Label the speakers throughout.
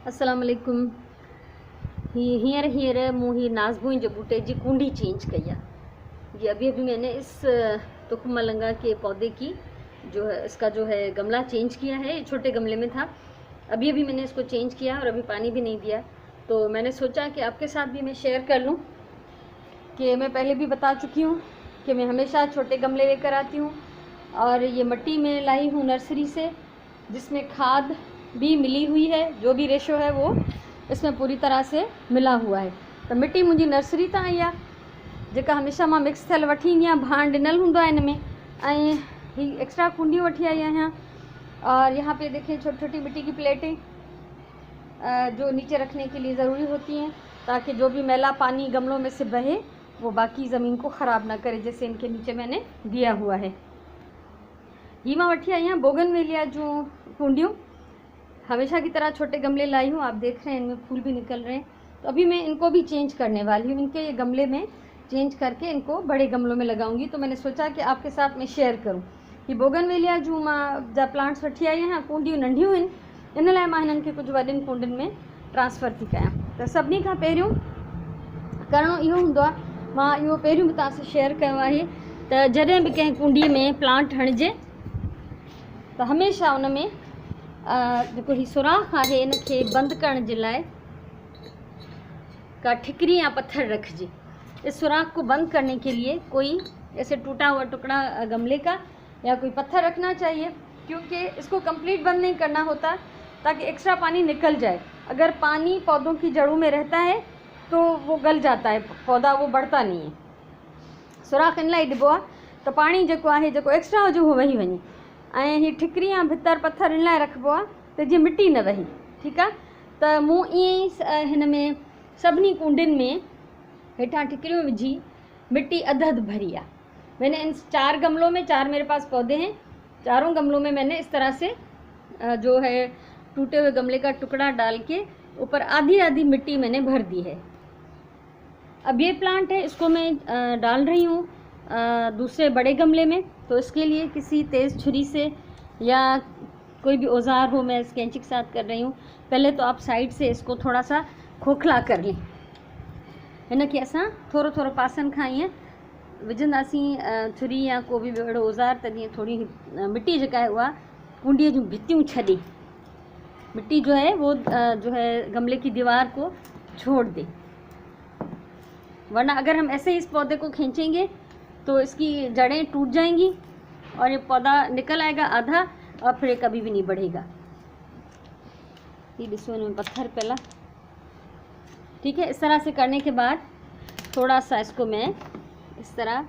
Speaker 1: अस्सलाम वालेकुम। हींअर मूं ही नाज़बुइन जे बूटे जी कुंडी चेंज कई आहे। जी अभी मैंने इस तुख मलंगा के पौधे की इसका गमला चेंज किया है। छोटे गमले में था, अभी मैंने इसको चेंज किया और अभी पानी भी नहीं दिया। तो मैंने सोचा कि आपके साथ भी मैं शेयर कर लूं कि मैं पहले भी बता चुकी हूं कि मैं हमेशा छोटे गमले लेकर आती हूं और ये मिट्टी में लाई हूं नर्सरी से, जिसमें खाद भी मिली हुई है। जो भी रेशो है वो इसमें पूरी तरह से मिला हुआ है। तो मिट्टी मुझी नर्सरी तां आई आहे, जेका हमेशा मां मिक्स थियल वठी ईंदी आहियां। भाण ॾिनल हूंदो आहे इनमें, ऐं ही एक्स्ट्रा कुंडियूं वठी आई आहियां। और यहाँ पे देखिए छोटी छोटी मिट्टी की प्लेटें जो नीचे रखने के लिए ज़रूरी होती हैं, ताकि जो भी मैला पानी गमलों में से बहे वो बाकी ज़मीन को ख़राब ना करे, जैसे इनके नीचे मैंने दिया हुआ है। ये मैं वठी आई हैं बोगनवेलिया जो कुंडियों, हमेशा की तरह छोटे गमले लाई हूँ। आप देख रहे हैं इनमें फूल भी निकल रहे हैं। तो अभी मैं इनको भी चेंज करने वाली हूँ, इनके ये गमले में चेंज करके इनको बड़े गमलों में लगाऊंगी। तो मैंने सोचा कि आपके साथ मैं शेयर करूँ कि बोगनवेलिया जो मां जा प्लांट्स वठी आई आहियां, कुंडियूं नंढियूं आहिनि, इन लाइ मां हिननि खे कुझु वॾनि कुंडियुनि में ट्रांसफ़र थी कयां। त सभिनी खां पहिरियों करिणो इहो हूंदो आहे, मां इहो पहिरियों बि तव्हां सां शेयर कयो आहे, त जॾहिं बि कंहिं कुंडी में प्लांट हणिजे त हमेशह उन में जेको ही सुराख आहे इनखे बंदि करण जे लाइ का ठिकरी या पत्थर रखिजे। इस सुराख को बंद करने के लिए कोई ऐसे टूटा हुआ टुकड़ा गमले का या कोई पत्थर रखना चाहिए, क्योंकि इसको कंप्लीट बंद नहीं करना होता ताकि एक्स्ट्रा पानी निकल जाए। अगर पानी पौधों की जड़ों में रहता है तो वो गल जाता है पौधा, वो बढ़ता नहीं है। सुराख इन लाइ ॾिबो आहे त पाणी जेको आहे जेको एक्स्ट्रा हुजे उहो वही वञे, ऐं हीअ ठिकरी या भितर पत्थर इन लाइ रखिबो आहे त जीअं मिटी न वही। ठीकु आहे, त मूं ईअं ई हिन में सभिनी कुंडियुनि में हेठां ठिकरियूं विझी मिट्टी अध भरी आहे। मैंने इन 4 गमलों में, 4 मेरे पास पौधे हैं, चारों गमलों में मैंने इस तरह से जो है टूटे हुए गमले का टुकड़ा डाल के ऊपर आधी आधी मिट्टी मैंने भर दी है। अब ये प्लांट है, इसको मैं डाल रही हूँ दूसरे बड़े गमले में। तो इसके लिए किसी तेज़ छुरी से या कोई भी औजार हो, मैं इस कैंची के साथ कर रही हूँ। पहले तो आप साइड से इसको थोड़ा सा खोखला कर लें। हिनखे असां थोरो थोरो पासनि खां ईअं विझंदासीं छुरी या को बि अहिड़ो औजार, त जीअं थोड़ी मिट्टी जेका है उहा कुंडीअ जूं भितियूं छॾे, मिट्टी जो है वो जो है गमले की दीवार को छोड़ दे। वरना अगर हम ऐसे ही इस पौधे को खींचेंगे तो इसकी जड़ें टूट जाएंगी और ये पौधा निकल आएगा आधा और फिर कभी भी नहीं बढ़ेगा। ये देखो इनमें पत्थर पहला, ठीक है। इस तरह से करने के बाद थोड़ा सा इसको मैं इस तरह,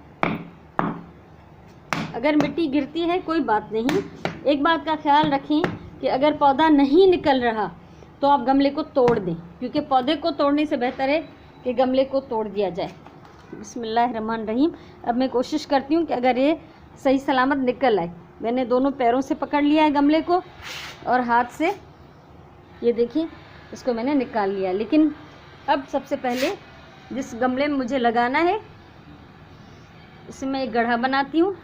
Speaker 1: अगर मिट्टी गिरती है कोई बात नहीं, एक बात का ख्याल रखें कि अगर पौधा नहीं निकल रहा तो आप गमले को तोड़ दें, क्योंकि पौधे को तोड़ने से बेहतर है कि गमले को तोड़ दिया जाए। बिस्मिल्लाहिर्रहमानिर्रहीम। अब मैं कोशिश करती हूँ कि अगर ये सही सलामत निकल आए। मैंने दोनों पैरों से पकड़ लिया है गमले को और हाथ से, ये देखिए इसको मैंने निकाल लिया। लेकिन अब सबसे पहले जिस गमले में मुझे लगाना है इसमें एक गड्ढा बनाती हूँ।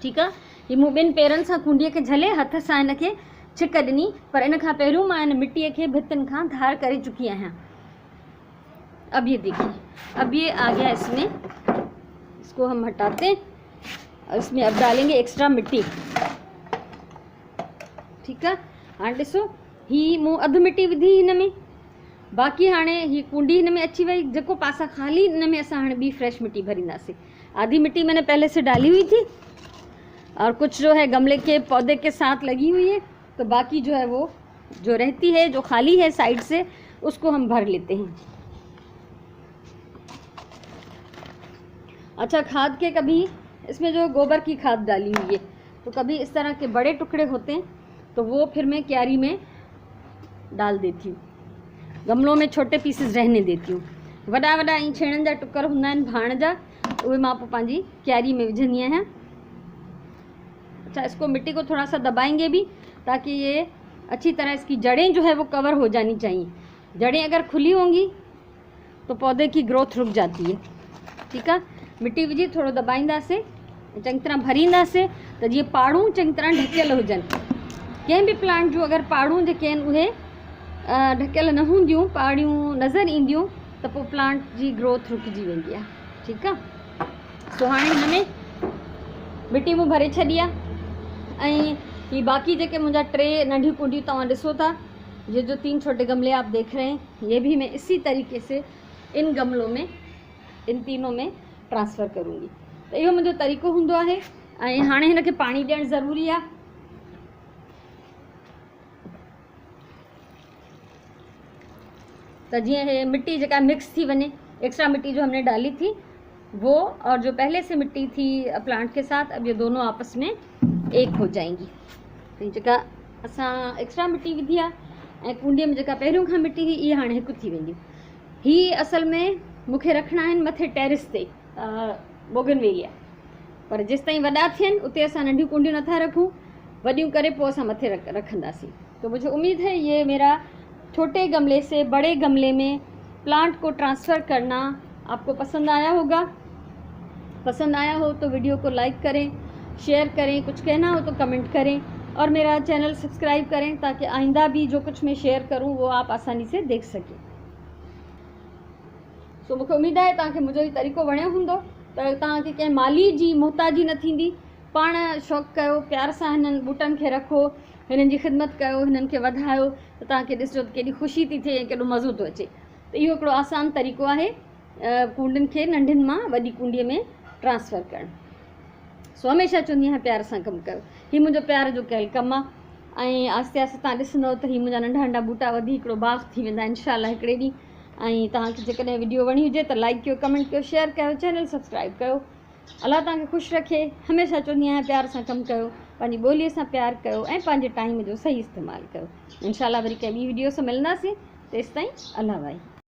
Speaker 1: ठीक है, ये मूं ॿिनि पेरनि सां कुंडीअ खे झले हथ सां इनखे छिक ॾिनी, पर इन खां पहिरियों मां इन मिट्टीअ खे भितियुनि खां धार करे चुकी आहियां। अब ये देखिए, अब ये आ गया इसमें, इसको हम हटाते हैं और इसमें अब डालेंगे एक्स्ट्रा मिट्टी। ठीक है, हाँ ॾिसो ही मूं अधु मिट्टी विधी हिन में, बाक़ी हाणे ही कुंडी हिन में अची वई। जेको पासा खाली इन में असां हाणे ॿी फ्रेश मिट्टी भरींदासीं। आधी मिट्टी मैंने पहले से डाली हुई थी और कुछ जो है गमले के पौधे के साथ लगी हुई है, तो बाकी जो है वो जो रहती है, जो खाली है साइड से, उसको हम भर लेते हैं। अच्छा, खाद के कभी इसमें जो गोबर की खाद डाली हुई है, तो कभी इस तरह के बड़े टुकड़े होते हैं तो वो फिर मैं क्यारी में डाल देती हूँ, गमलों में छोटे पीसेस रहने देती हूँ। वॾा वॾा ई छेणनि जा टुकर हूंदा आहिनि भाण जा, उहे मां पोइ पंहिंजी क्यारी में विझंदी आहियां। अच्छा, इसको मिट्टी को थोड़ा सा दबाएंगे भी ताकि ये अच्छी तरह, इसकी जड़ें जो है वो कवर हो जानी चाहिए। जड़ें अगर खुली होंगी तो पौधे की ग्रोथ रुक जाती है। ठीक है, मिट्टी विझी थोड़ो दबाईंदासीं, चङी तरह भरींदासीं त जीअं पाड़ूं चङी तरह ढकियल हुजनि। कंहिं बि प्लांट जो अगर पाड़ूं जेके आहिनि उहे ढकियल न हूंदियूं, पाड़ियूं नज़र ईंदियूं त पोइ प्लांट जी ग्रोथ रुकिजी वेंदी आहे। ठीकु आहे। सो हाणे हिन में मिटी मूं भरे छॾी आहे। ऐं ही बाक़ी जेके मुंहिंजा 3 नंढियूं कुंडियूं तव्हां ॾिसो था, ये जो 3 छोटे गमले आप देख रहे हैं, ये भी मैं इसी तरीके से इन गमलों में, इन तीनों में ट्रांसफ़र करूँगी। तो इहो मुंहिंजो तरीक़ो हूंदो आहे। ऐं हाणे हिनखे पाणी ॾियणु ज़रूरी आहे। तो जीअं हे मिट्टी जेका मिक्स थी वञे, एक्स्ट्रा मिट्टी जो हमने डाली थी वो और जो पहले से मिट्टी थी प्लांट के साथ, अब ये दोनों आपस में एक हो जाएंगी। तो जेका असां एक्स्ट्रा मिट्टी विधी आहे ऐं कुंडीअ में जेका पहिरियों खां मिट्टी हुई, इहे हाणे हिकु थी वेंदियूं। ही असल में मूंखे रखणा आहिनि मथे टेरिस ते, बोगनवेलिया, पर जेसि ताईं वॾा थियनि उते असां नंढियूं कुंडियूं नथा रखूं, वॾियूं करे पोइ असां मथे रखंदासीं। तो मुझे उम्मीद है ये मेरा छोटे गमले से बड़े गमले में प्लांट को ट्रांसफ़र करना आपको पसंद आया होगा। पसंद आया हो तो वीडियो को लाइक करें, शेयर करें, कुछ कहना हो तो कमेंट करें और मेरा चैनल सब्सक्राइब करें ताकि आइंदा भी जो कुछ मैं शेयर करूं वो आप आसानी से देख सकें। सो मूंखे उम्मीद आहे तव्हांखे मुंहिंजो ही तरीक़ो वणियो हूंदो, त तव्हांखे कंहिं माली जी मोहताजी न थींदी। पाण शौक़ु कयो, प्यार सां हिननि ॿूटनि खे रखो, हिननि जी ख़िदमत कयो, हिननि खे वधायो, त तव्हांखे ॾिसजो त केॾी ख़ुशी थी थिए ऐं केॾो मज़ो थो अचे। त इहो हिकिड़ो आसान तरीक़ो आहे कुंडियुनि खे नंढियुनि मां वॾी कुंडीअ में ट्रांसफ़र करणु। सो हमेशह चवंदी आहियां प्यार सां कमु कयो। हीउ मुंहिंजो प्यार जो कयल कमु आहे ऐं आहिस्ते आहिस्ते तव्हां ॾिसंदव त हीउ मुंहिंजा नंढा नंढा ॿूटा वधी हिकिड़ो बाग़ थी वेंदा इंशाअल्लाह हिकिड़े ॾींहुं। ऐं तव्हांखे जेकॾहिं वीडियो वणी हुजे त लाइक कयो, कमेंट कयो, शेयर कयो, चैनल सब्सक्राइब कयो। अल्लाह तव्हांखे ख़ुशि रखे। हमेशह चवंदी आहियां प्यार सां कमु कयो, पंहिंजी ॿोलीअ सां प्यार कयो ऐं पंहिंजे टाइम जो सही इस्तेमालु कयो। इंशाअल्लाह वरी कंहिं ॿी वीडियो सां मिलंदासीं। तेसिताईं अल्लाह भाई।